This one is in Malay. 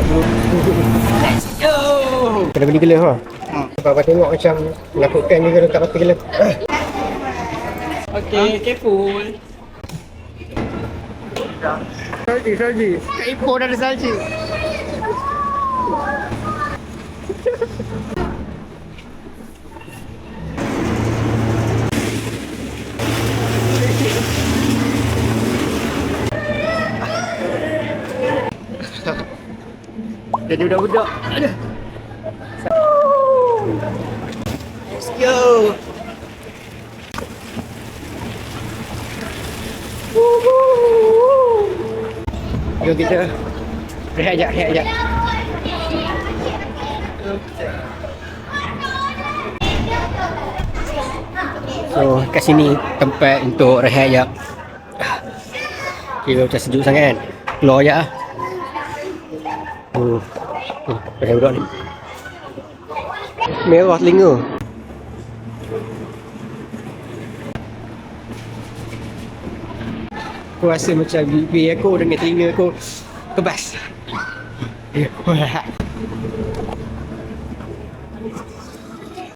Let's go. Kena beli gila ha. Abang tengok macam menakutkan juga letak mata gila. Okay, careful. Salji. Kat Ipoh dah ada salji. Jadi budak-budak. Aduh. Let's go. Jom kita rehat sekejap. So kat sini tempat untuk rehat sekejap. Kira macam sejuk sangat kan. Keluar sekejap lah. Pasal budak ni merah telinga. Aku rasa macam bibir aku dengan telinga aku kebas.